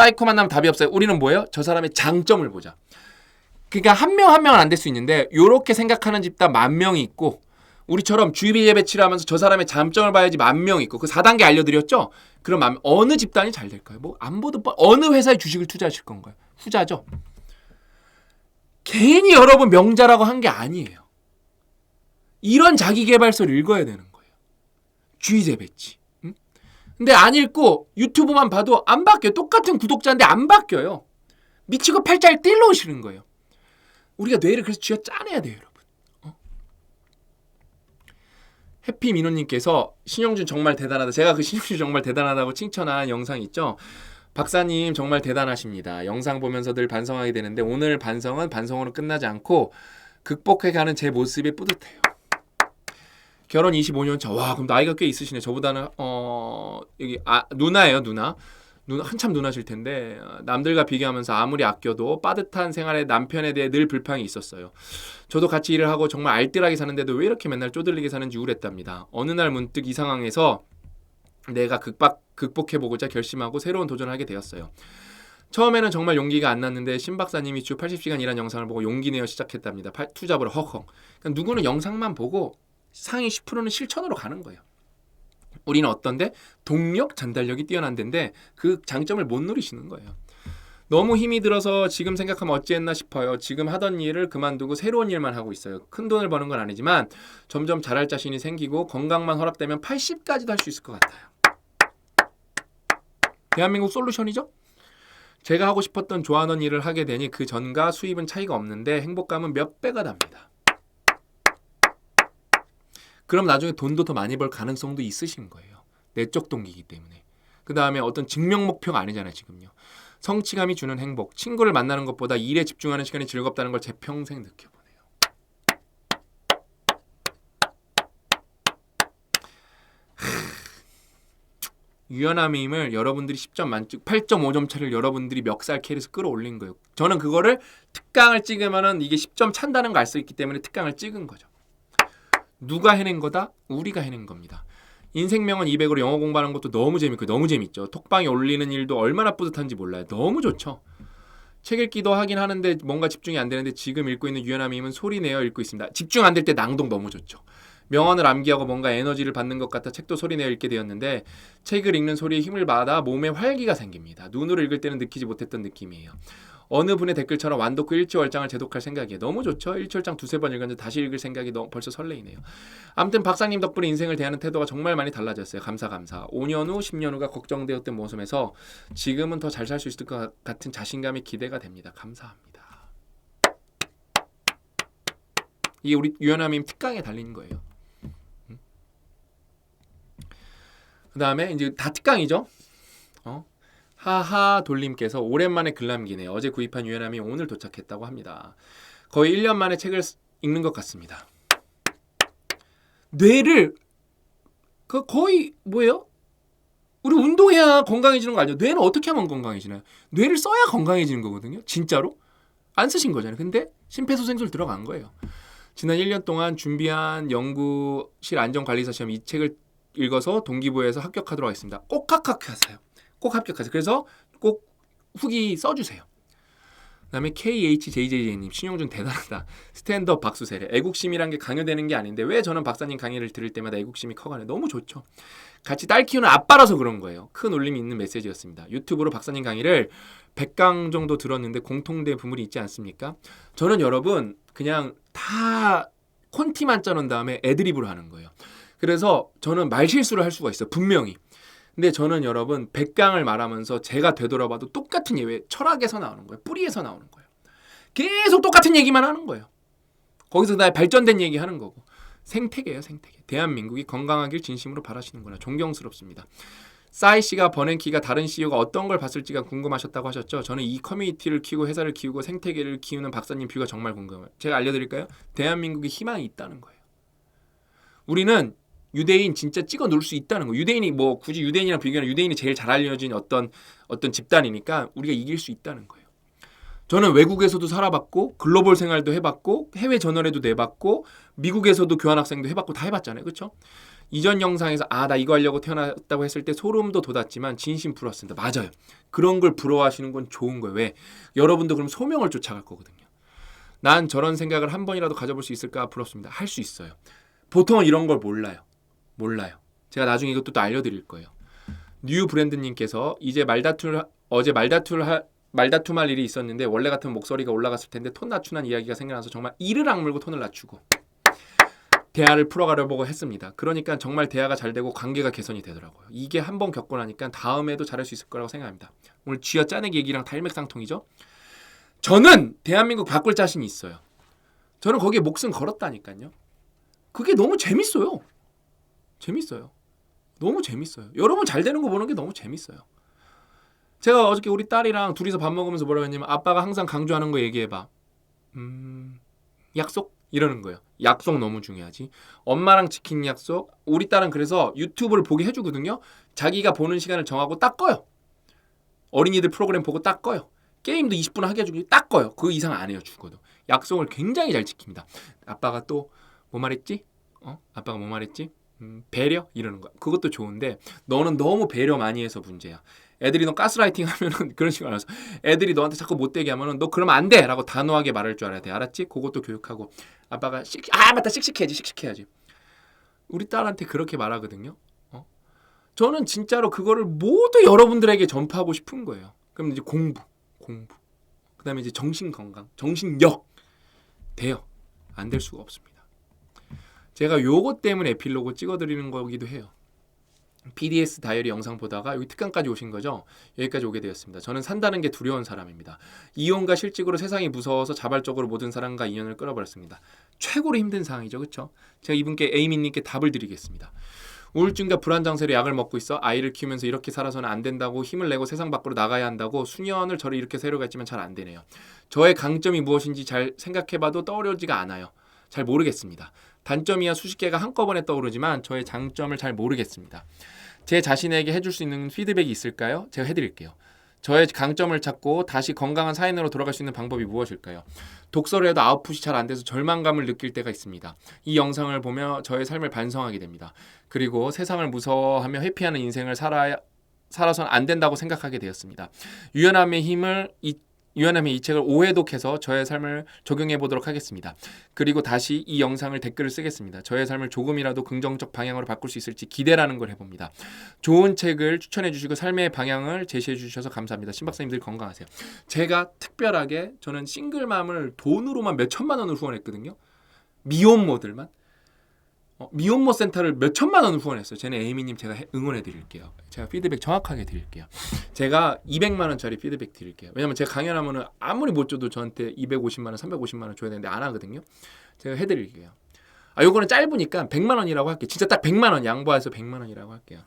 답이 없어요. 우리는 뭐예요? 저 사람의 장점을 보자. 그러니까 한 명은 안 될 수 있는데 요렇게 생각하는 집단 10,000명이 있고 우리처럼 주의제 배치를 하면서 저 사람의 장점을 봐야지 10,000명이 있고 그 4단계 알려드렸죠? 그럼 어느 집단이 잘 될까요? 뭐 안 보도 어느 회사에 주식을 투자하실 건가요? 후자죠. 괜히 여러분 명자라고 한 게 아니에요. 이런 자기계발서를 읽어야 되는 거예요. 주의제 배치. 응? 근데 안 읽고 유튜브만 봐도 안 바뀌어요. 똑같은 구독자인데 안 바뀌어요. 미치고 팔자를 뛸러오시는 거예요. 우리가 뇌를 그래서 쥐어 짜내야 돼요, 여러분. 해피민호님께서 신영준 정말 대단하다. 제가 그 신영준 정말 대단하다고 칭찬한 영상 있죠? 박사님 정말 대단하십니다. 영상 보면서 늘 반성하게 되는데 오늘 반성은 반성으로 끝나지 않고 극복해가는 제 모습이 뿌듯해요. 결혼 25년 차. 와, 그럼 나이가 꽤 있으시네. 저보다는 여기 누나예요, 누나. 한참 눈하실 텐데 남들과 비교하면서 아무리 아껴도 빠듯한 생활에 남편에 대해 늘 불평이 있었어요. 저도 같이 일을 하고 정말 알뜰하게 사는데도 왜 이렇게 맨날 쪼들리게 사는지 우울했답니다. 어느 날 문득 이 상황에서 내가 극복해보고자 결심하고 새로운 도전을 하게 되었어요. 처음에는 정말 용기가 안 났는데 신 박사님이 주 80시간 일한 영상을 보고 용기 내어 시작했답니다. 투잡으로 헉헉. 그러니까 누구는 영상만 보고 상위 10%는 실천으로 가는 거예요. 우리는 어떤데? 동력, 전달력이 뛰어난 데인데 그 장점을 못 누리시는 거예요. 너무 힘이 들어서 지금 생각하면 어찌했나 싶어요. 지금 하던 일을 그만두고 새로운 일만 하고 있어요. 큰 돈을 버는 건 아니지만 점점 잘할 자신이 생기고 건강만 허락되면 80까지도 할 수 있을 것 같아요. 대한민국 솔루션이죠? 제가 하고 싶었던 좋아하는 일을 하게 되니 그 전과 수입은 차이가 없는데 행복감은 몇 배가 답니다. 그럼 나중에 돈도 더 많이 벌 가능성도 있으신 거예요. 내적 동기이기 때문에. 그 다음에 어떤 증명 목표가 아니잖아요. 지금요. 성취감이 주는 행복. 친구를 만나는 것보다 일에 집중하는 시간이 즐겁다는 걸 제 평생 느껴보네요. 유연함의 힘을 여러분들이 10점 만점 8.5점 차를 여러분들이 멱살 캐리에서 끌어올린 거예요. 저는 그거를 특강을 찍으면은 이게 10점 찬다는 걸 알 수 있기 때문에 특강을 찍은 거죠. 누가 해낸 거다? 우리가 해낸 겁니다. 인생명은 200으로 영어 공부하는 것도 너무 재밌고 너무 재밌죠. 톡방에 올리는 일도 얼마나 뿌듯한지 몰라요. 너무 좋죠. 책 읽기도 하긴 하는데 뭔가 집중이 안 되는데 지금 읽고 있는 유연함의 힘은 소리 내어 읽고 있습니다. 집중 안 될 때 낭독 너무 좋죠. 명언을 암기하고 뭔가 에너지를 받는 것 같아 책도 소리 내어 읽게 되었는데 책을 읽는 소리에 힘을 받아 몸에 활기가 생깁니다. 눈으로 읽을 때는 느끼지 못했던 느낌이에요. 어느 분의 댓글처럼 완독후 일지월장을 제독할 생각이에요. 너무 좋죠. 일지월장 두세 번 읽었는데 다시 읽을 생각이 벌써 설레이네요. 아무튼 박사님 덕분에 인생을 대하는 태도가 정말 많이 달라졌어요. 감사. 5년 후 10년 후가 걱정되었던 모습에서 지금은 더 잘 살 수 있을 것 같은 자신감이 기대가 됩니다. 감사합니다. 이게 우리 유연함임 특강에 달린 거예요. 그 다음에 이제 다 특강이죠. 하하 돌림께서 오랜만에 글 남기네요. 어제 구입한 유연함이 오늘 도착했다고 합니다. 거의 1년 만에 책을 읽는 것 같습니다. 뇌를 거의 뭐예요? 우리 운동해야 건강해지는 거 아니에요? 뇌는 어떻게 하면 건강해지나요? 뇌를 써야 건강해지는 거거든요. 진짜로? 안 쓰신 거잖아요. 근데 심폐소생술 들어간 거예요. 지난 1년 동안 준비한 연구실 안전관리사 시험 이 책을 읽어서 동기부여해서 합격하도록 하겠습니다. 꼭 합격하세요. 꼭 합격하세요. 그래서 꼭 후기 써주세요. 그 다음에 KHJJ님 신용준 대단하다. 스탠드업 박수 세례. 애국심이란 게 강요되는 게 아닌데 왜 저는 박사님 강의를 들을 때마다 애국심이 커가네. 너무 좋죠. 같이 딸 키우는 아빠라서 그런 거예요. 큰 울림이 있는 메시지였습니다. 유튜브로 박사님 강의를 100강 정도 들었는데 공통된 부분이 있지 않습니까? 저는 여러분 그냥 다 콘티만 짜놓은 다음에 애드립으로 하는 거예요. 그래서 저는 말실수를 할 수가 있어요. 분명히. 근데 저는 여러분 100강을 말하면서 제가 되돌아봐도 똑같은 예외 철학에서 나오는 거예요. 뿌리에서 나오는 거예요. 계속 똑같은 얘기만 하는 거예요. 거기서 다 발전된 얘기 하는 거고. 생태계예요. 생태계. 대한민국이 건강하길 진심으로 바라시는구나. 존경스럽습니다. 싸이 씨가 버냉키가 다른 CEO가 어떤 걸 봤을지가 궁금하셨다고 하셨죠. 저는 이 커뮤니티를 키우고 회사를 키우고 생태계를 키우는 박사님 뷰가 정말 궁금해요. 제가 알려드릴까요? 대한민국에 희망이 있다는 거예요. 우리는 유대인 진짜 찍어 놓을 수 있다는 거. 유대인이 뭐 굳이 유대인이랑 비교하면 유대인이 제일 잘 알려진 어떤 집단이니까 우리가 이길 수 있다는 거예요. 저는 외국에서도 살아봤고 글로벌 생활도 해봤고 해외 저널에도 내봤고 미국에서도 교환학생도 해봤고 다 해봤잖아요. 그렇죠? 이전 영상에서 나 이거 하려고 태어났다고 했을 때 소름도 돋았지만 진심 부러웠습니다. 맞아요. 그런 걸 부러워하시는 건 좋은 거예요. 왜? 여러분도 그럼 소명을 쫓아갈 거거든요. 난 저런 생각을 한 번이라도 가져볼 수 있을까 부럽습니다. 할 수 있어요. 보통은 이런 걸 몰라요. 제가 나중에 이것도 또 알려드릴 거예요. 뉴 브랜드님께서 어제 말다툼할 일이 있었는데 원래 같은 목소리가 올라갔을 텐데 톤 낮추는 이야기가 생겨나서 정말 이를 악물고 톤을 낮추고 대화를 풀어가려고 했습니다. 그러니까 정말 대화가 잘 되고 관계가 개선이 되더라고요. 이게 한번 겪고 나니까 다음에도 잘할 수 있을 거라고 생각합니다. 오늘 쥐어 짜내기 얘기랑 다 일맥상통이죠. 저는 대한민국 바꿀 자신이 있어요. 저는 거기에 목숨 걸었다니까요. 그게 너무 재밌어요. 너무 재밌어요. 여러분 잘 되는 거 보는 게 너무 재밌어요. 제가 어저께 우리 딸이랑 둘이서 밥 먹으면서 뭐라고 했냐면 아빠가 항상 강조하는 거 얘기해봐. 약속? 이러는 거예요. 약속 너무 중요하지. 엄마랑 지킨 약속. 우리 딸은 그래서 유튜브를 보게 해주거든요. 자기가 보는 시간을 정하고 딱 꺼요. 어린이들 프로그램 보고 딱 꺼요. 게임도 20분 하게 해주고 딱 꺼요. 그 이상 안 해요. 죽어도. 약속을 굉장히 잘 지킵니다. 아빠가 또 뭐 말했지? 아빠가 뭐 말했지? 배려? 이러는 거. 그것도 좋은데 너는 너무 배려 많이 해서 문제야. 애들이 너 가스라이팅 하면은 그런 식으로 알아서 애들이 너한테 자꾸 못되게 하면은 너 그러면 안 돼! 라고 단호하게 말할 줄 알아야 돼. 알았지? 그것도 교육하고. 아빠가 맞다. 씩씩해야지. 우리 딸한테 그렇게 말하거든요. 저는 진짜로 그거를 모두 여러분들에게 전파하고 싶은 거예요. 그럼 이제 공부. 그 다음에 이제 정신건강, 정신력. 돼요. 안 될 수가 없습니다. 제가 요것 때문에 에필로그 찍어드리는 거기도 해요. PDS 다이어리 영상 보다가 여기 특강까지 오신 거죠? 여기까지 오게 되었습니다. 저는 산다는 게 두려운 사람입니다. 이혼과 실직으로 세상이 무서워서 자발적으로 모든 사람과 인연을 끊어버렸습니다. 최고로 힘든 상황이죠. 그렇죠? 제가 이분께 에이미님께 답을 드리겠습니다. 우울증과 불안장애로 약을 먹고 있어 아이를 키우면서 이렇게 살아서는 안 된다고 힘을 내고 세상 밖으로 나가야 한다고 수년을 저를 이렇게 세려갔지만 잘 안 되네요. 저의 강점이 무엇인지 잘 생각해봐도 떠오르지가 않아요. 잘 모르겠습니다. 단점이야 수십 개가 한꺼번에 떠오르지만 저의 장점을 잘 모르겠습니다. 제 자신에게 해줄 수 있는 피드백이 있을까요? 제가 해드릴게요. 저의 강점을 찾고 다시 건강한 사인으로 돌아갈 수 있는 방법이 무엇일까요? 독서를 해도 아웃풋이 잘 안 돼서 절망감을 느낄 때가 있습니다. 이 영상을 보며 저의 삶을 반성하게 됩니다. 그리고 세상을 무서워하며 회피하는 인생을 살아서는 안 된다고 생각하게 되었습니다. 유연함의 이 책을 5회독해서 저의 삶을 적용해 보도록 하겠습니다. 그리고 다시 이 영상을 댓글을 쓰겠습니다. 저의 삶을 조금이라도 긍정적 방향으로 바꿀 수 있을지 기대라는 걸 해봅니다. 좋은 책을 추천해 주시고 삶의 방향을 제시해 주셔서 감사합니다. 신박사님들 건강하세요. 제가 특별하게 저는 싱글맘을 돈으로만 몇 천만 원을 후원했거든요. 미혼모들만. 미혼모 센터를 몇 천만 원을 후원했어요. 쟤네 에이미님 제가 응원해 드릴게요. 제가 피드백 정확하게 드릴게요. 제가 200만 원짜리 피드백 드릴게요. 왜냐면 제가 강연하면은 아무리 못 줘도 저한테 250만 원, 350만 원 줘야 되는데 안 하거든요. 제가 해드릴게요. 요거는 짧으니까 100만 원이라고 할게요. 진짜 딱 100만 원 양보해서 100만 원이라고 할게요.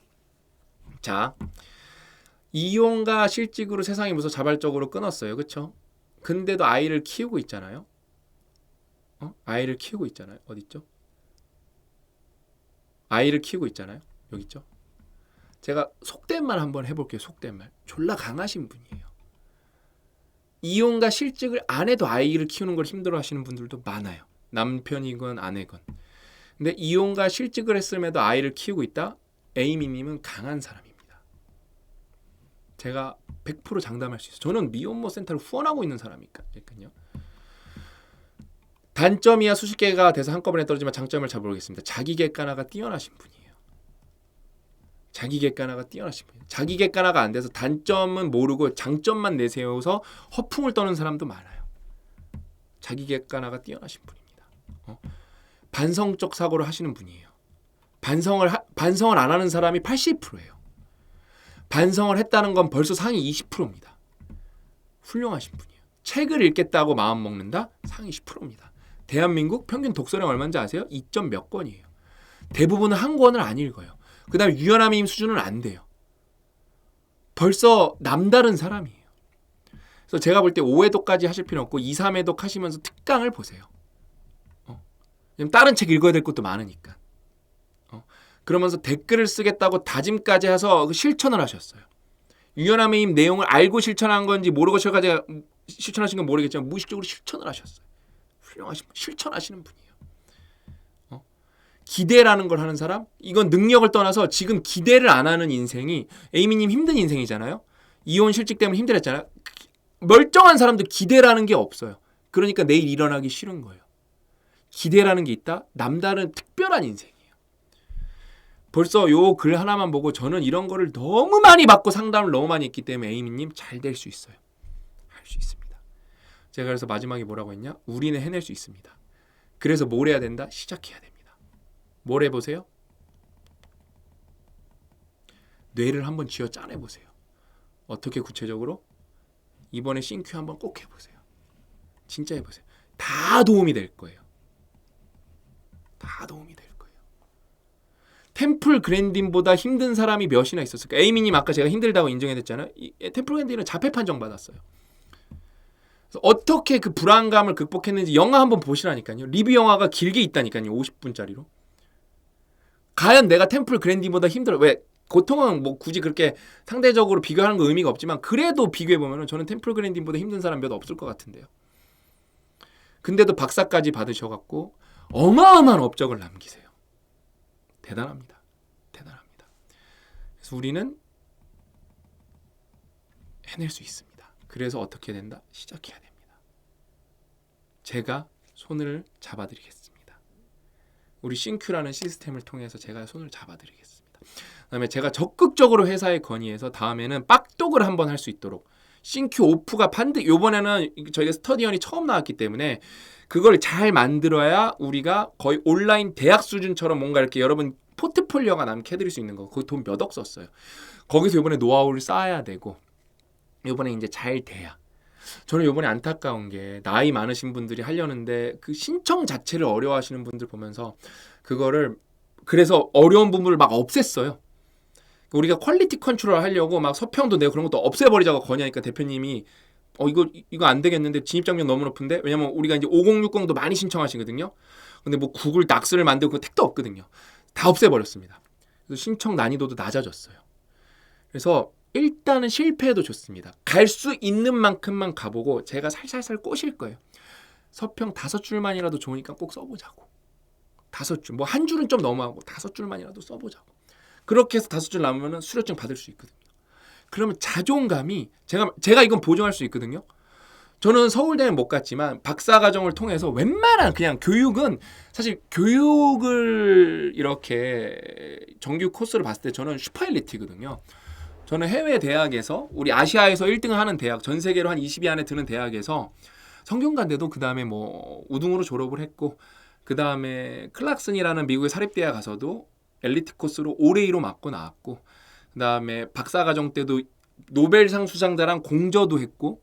자, 이혼과 실직으로 세상이 무서워 자발적으로 끊었어요. 그렇죠? 근데도 아이를 키우고 있잖아요. 아이를 키우고 있잖아요. 어디 있죠? 아이를 키우고 있잖아요. 여기 있죠? 제가 속된 말 한번 해볼게요. 속된 말. 졸라 강하신 분이에요. 이혼과 실직을 안 해도 아이를 키우는 걸 힘들어 하시는 분들도 많아요. 남편이건 아내건. 근데 이혼과 실직을 했음에도 아이를 키우고 있다? 에이미님은 강한 사람입니다. 제가 100% 장담할 수 있어요. 저는 미혼모 센터를 후원하고 있는 사람이니까요. 단점이야 수십 개가 돼서 한꺼번에 떨어지면 장점을 잘 모르겠습니다. 자기 객관화가 뛰어나신 분이에요. 자기 객관화가 안 돼서 단점은 모르고 장점만 내세워서 허풍을 떠는 사람도 많아요. 자기 객관화가 뛰어나신 분입니다. 반성적 사고를 하시는 분이에요. 반성을 안 하는 사람이 80%예요. 반성을 했다는 건 벌써 상위 20%입니다. 훌륭하신 분이에요. 책을 읽겠다고 마음 먹는다? 상위 10%입니다. 대한민국 평균 독서량 얼마인지 아세요? 2점 몇 권이에요. 대부분은 한 권을 안 읽어요. 그 다음에 유연함의 힘 수준은 안 돼요. 벌써 남다른 사람이에요. 그래서 제가 볼 때 5회독까지 하실 필요 없고 2, 3회독 하시면서 특강을 보세요. 다른 책 읽어야 될 것도 많으니까. 그러면서 댓글을 쓰겠다고 다짐까지 해서 실천을 하셨어요. 유연함의 힘 내용을 알고 실천한 건지 모르고 실천하신 건 모르겠지만 무의식적으로 실천을 하셨어요. 훌륭하신 분, 실천하시는 분이에요. 기대라는 걸 하는 사람? 이건 능력을 떠나서 지금 기대를 안 하는 인생이 에이미님 힘든 인생이잖아요. 이혼 실직 때문에 힘들었잖아요. 멀쩡한 사람들 기대라는 게 없어요. 그러니까 내일 일어나기 싫은 거예요. 기대라는 게 있다? 남다른 특별한 인생이에요. 벌써 요 글 하나만 보고 저는 이런 거를 너무 많이 받고 상담을 너무 많이 했기 때문에 에이미님 잘 될 수 있어요. 할 수 있습니다. 제가 그래서 마지막에 뭐라고 했냐? 우리는 해낼 수 있습니다. 그래서 뭘 해야 된다? 시작해야 됩니다. 뭘 해보세요? 뇌를 한번 쥐어 짜내보세요. 어떻게 구체적으로? 이번에 싱큐 한번 꼭 해보세요. 진짜 해보세요. 다 도움이 될 거예요. 다 도움이 될 거예요. 템플 그랜딘보다 힘든 사람이 몇이나 있었을까? 에이미님 아까 제가 힘들다고 인정해줬잖아요. 템플 그랜딘은 자폐 판정 받았어요. 어떻게 그 불안감을 극복했는지 영화 한번 보시라니까요. 리뷰 영화가 길게 있다니까요. 50분짜리로. 과연 내가 템플 그랜딘보다 힘들어. 왜? 고통은 뭐 굳이 그렇게 상대적으로 비교하는 거 의미가 없지만 그래도 비교해 보면은 저는 템플 그랜딘보다 힘든 사람 몇 없을 것 같은데요. 근데도 박사까지 받으셔갖고 어마어마한 업적을 남기세요. 대단합니다. 대단합니다. 그래서 우리는 해낼 수 있습니다. 그래서 어떻게 된다? 시작해야 됩니다. 제가 손을 잡아드리겠습니다. 우리 싱큐라는 시스템을 통해서 제가 손을 잡아드리겠습니다. 그다음에 제가 적극적으로 회사에 건의해서 다음에는 빡독을 한번 할 수 있도록 싱큐 오프가 요번에는 저희가 스터디언이 처음 나왔기 때문에 그걸 잘 만들어야 우리가 거의 온라인 대학 수준처럼 뭔가 이렇게 여러분 포트폴리오가 남게 해드릴 수 있는 거. 거기 돈 몇 억 썼어요. 거기서 이번에 노하우를 쌓아야 되고 이번에 이제 잘 돼야. 저는 이번에 안타까운 게 나이 많으신 분들이 하려는데 그 신청 자체를 어려워하시는 분들 보면서 그거를 그래서 어려운 부분을 막 없앴어요. 우리가 퀄리티 컨트롤 하려고 막 서평도 내고 그런 것도 없애버리자고 건의하니까 대표님이 이거 안 되겠는데 진입장벽 너무 높은데 왜냐면 우리가 이제 5060도 많이 신청하시거든요. 근데 뭐 구글 닥스를 만들고 그 택도 없거든요. 다 없애버렸습니다. 그래서 신청 난이도도 낮아졌어요. 그래서 일단은 실패해도 좋습니다. 갈 수 있는 만큼만 가보고 제가 살살살 꼬실 거예요. 서평 5줄만이라도 좋으니까 꼭 써보자고. 5줄, 뭐 한 줄은 좀 너무하고 5줄만이라도 써보자고. 그렇게 해서 5줄 남으면 수료증 받을 수 있거든요. 그러면 자존감이 제가 이건 보증할 수 있거든요. 저는 서울대는 못 갔지만 박사과정을 통해서 웬만한 그냥 교육은 사실 교육을 이렇게 정규 코스로 봤을 때 저는 슈퍼 엘리트거든요. 저는 해외 대학에서 우리 아시아에서 1등을 하는 대학, 전 세계로 한 20위 안에 드는 대학에서 성균관대도 그 다음에 뭐 우등으로 졸업을 했고 그 다음에 클락슨이라는 미국의 사립대학 가서도 엘리트 코스로 5레이로 맞고 나왔고 그 다음에 박사과정 때도 노벨상 수상자랑 공저도 했고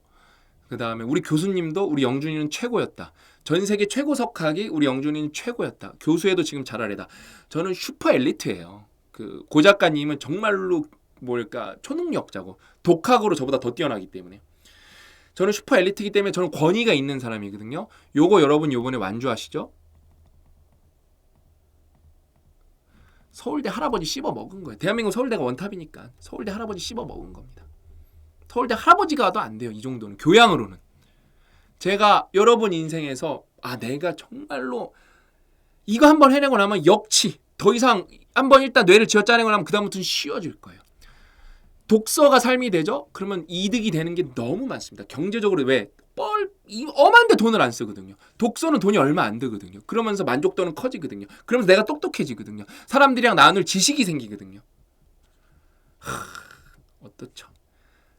그 다음에 우리 교수님도 우리 영준이는 최고였다. 전 세계 최고 석학이 우리 영준이는 최고였다. 교수에도 지금 잘하래다. 저는 슈퍼 엘리트예요. 그 고 작가님은 정말로 뭘까 초능력자고 독학으로 저보다 더 뛰어나기 때문에 저는 슈퍼 엘리트이기 때문에 저는 권위가 있는 사람이거든요. 요거 여러분 요번에 완주하시죠? 서울대 할아버지 씹어 먹은 거예요. 대한민국 서울대가 원탑이니까 서울대 할아버지 씹어 먹은 겁니다. 서울대 할아버지가 와도 안 돼요. 이 정도는 교양으로는. 제가 여러분 인생에서 내가 정말로 이거 한번 해내고 나면 역치 더 이상 한번 일단 뇌를 쥐어짜내고 나면 그 다음부터는 쉬워질 거예요. 독서가 삶이 되죠? 그러면 이득이 되는 게 너무 많습니다. 경제적으로 엄한데 돈을 안 쓰거든요. 독서는 돈이 얼마 안 들거든요. 그러면서 만족도는 커지거든요. 그러면서 내가 똑똑해지거든요. 사람들이랑 나눌 지식이 생기거든요. 어떻죠?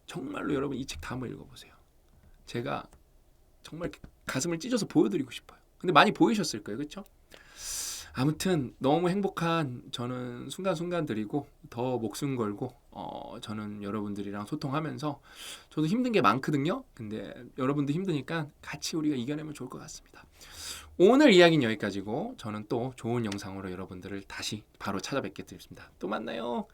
정말로 여러분 이 책 다 한번 읽어보세요. 제가 정말 가슴을 찢어서 보여드리고 싶어요. 근데 많이 보이셨을 거예요. 그렇죠? 아무튼 너무 행복한 저는 순간순간들이고 더 목숨 걸고 저는 여러분들이랑 소통하면서 저도 힘든 게 많거든요. 근데 여러분도 힘드니까 같이 우리가 이겨내면 좋을 것 같습니다. 오늘 이야기는 여기까지고 저는 또 좋은 영상으로 여러분들을 다시 바로 찾아뵙겠습니다. 또 만나요.